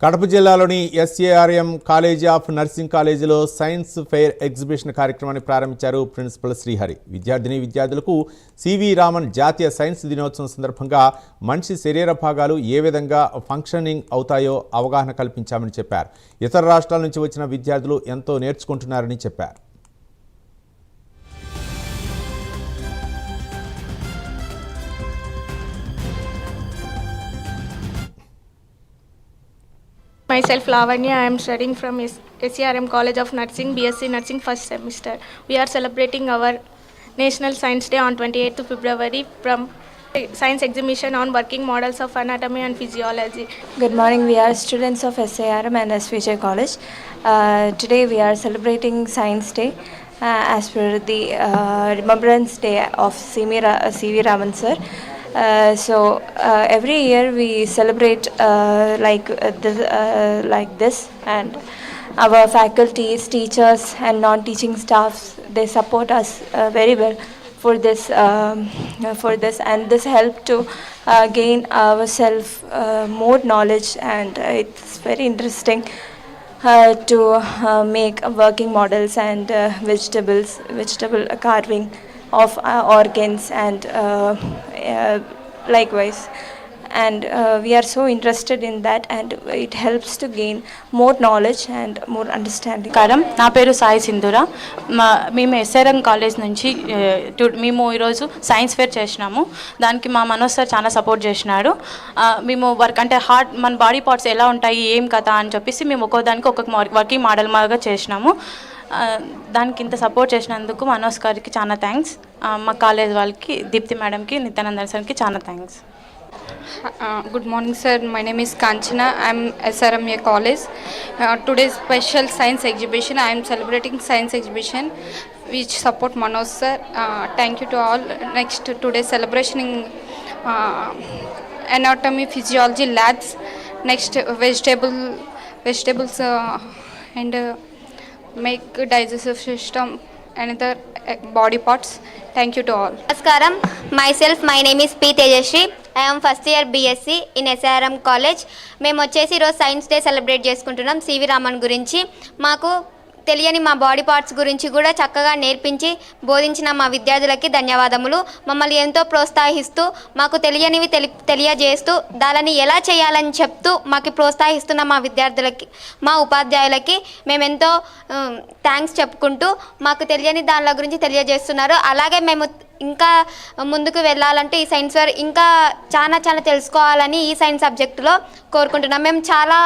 కడప జిల్లాలోని ఎస్ఏఆర్ఎం college of nursing కాలేజీలో science fair exhibition కార్యక్రమాన్ని ప్రారంభించారు ప్రిన్సిపల్ శ్రీహరి. విద్యార్థులకు సివి రామన్ జాతీయ సైన్స్ దినోత్సవం సందర్భంగా మనిషి శరీర భాగాలు ఏ విధంగా ఫంక్షనింగ్ అవుతాయో అవగాహన కల్పించామని చెప్పారు. ఇతర రాష్ట్రాల నుంచి వచ్చిన విద్యార్థులు ఎంతో నేర్చుకుంటున్నారని చెప్పారు. Myself Lavanya, I am studying from SCRM College of Nursing, BSc Nursing first semester. We are celebrating our National Science Day on 28th February from science exhibition on working models of anatomy and physiology. Good morning, we are students of SARM and SVJ College. Today we are celebrating Science Day as per the Remembrance Day of CV Raman sir. Every year we celebrate like this, and our faculties, teachers and non-teaching staffs, they support us very well for this and this help to gain ourselves more knowledge, and it's very interesting to make working models and vegetable carving of organs and likewise, and we are so interested in that, and it helps to gain more knowledge and more understanding. నా పేరు సాయి సింధూరా. మేము SRM college నుంచి మేము ఈరోజు science fair చేసినాము. దానికి మా Manoj sir చాలా సపోర్ట్ చేసినాడు. మేము వర్క్ అంటే హార్ట్ మన బాడీ పార్ట్స్ ఎలా ఉంటాయి ఏం కథ అని చెప్పేసి మేము ఒక్కొక్కదానికి ఒక్కొక్క వర్కింగ్ మోడల్ మాదిరిగా చేసినాము. దానికి ఇంత సపోర్ట్ చేసినందుకు మనోజ్ గారికి చాలా థ్యాంక్స్. మా కాలేజ్ వాళ్ళకి దీప్తి మేడంకి నిత్యానందన్ సార్కి చాలా thanks. Good morning sir, my name is Kanchana. I am SRMA college. Today's special science exhibition, I am celebrating science exhibition which support Manoj sir. Thank you to all. Next, today's celebration in anatomy physiology labs. Next, vegetables and make digestive system and other body parts. Thank you to all. Namaskaram. Myself, my name is P. Tejasri. I am first year BSc in SRM College. మేము వచ్చేసి ఈరోజు science day celebrate చేసుకుంటున్నాం. CV Raman గురించి మాకు తెలియని మా body parts గురించి కూడా చక్కగా నేర్పించి బోధించిన మా విద్యార్థులకి ధన్యవాదములు. మమ్మల్ని ఎంతో ప్రోత్సహిస్తూ మాకు తెలియనివి తెలియజేస్తూ దానిని ఎలా చేయాలని చెప్తూ మాకు ప్రోత్సహిస్తున్న మా విద్యార్థులకి, మా ఉపాధ్యాయులకి మేమెంతో థ్యాంక్స్ చెప్పుకుంటూ మాకు తెలియని దానిల గురించి తెలియజేస్తున్నారు. అలాగే మేము ఇంకా ముందుకు వెళ్ళాలంటే ఈ సైన్స్ ఫేర్ ఇంకా చాలా తెలుసుకోవాలని ఈ సైన్స్ సబ్జెక్టులో కోరుకుంటున్నాం. మేము చాలా